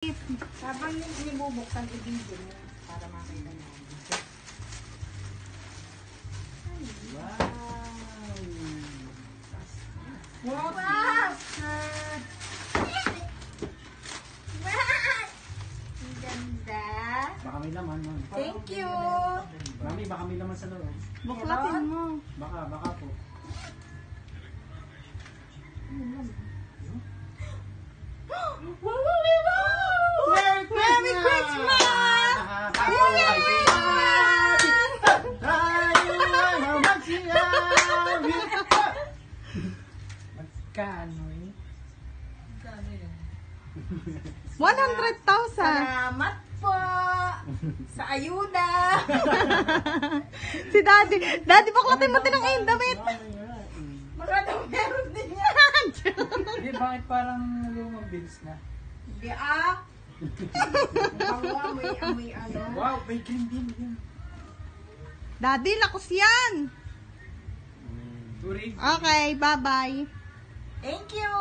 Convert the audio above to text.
Habang nibubuksan i-video mo para makita namin. Wow! Wow! Ang ganda. Baka may laman, ma'am. Thank you. Mami, baka may laman sa loob. Buklatin mo. Baka po. Merry Christmas! Magkano eh? 100,000. Salamat po sa ayuda. Si Daddy. Daddy, baklatin mo din ang iyong damit. Mga daw meron din yan. Hindi, bakit parang lumang bills na? Hindi ah. Amoy ano. Wow, may green bean yun. Daddy, lakas yan. Turig. Okay, bye-bye. Thank you.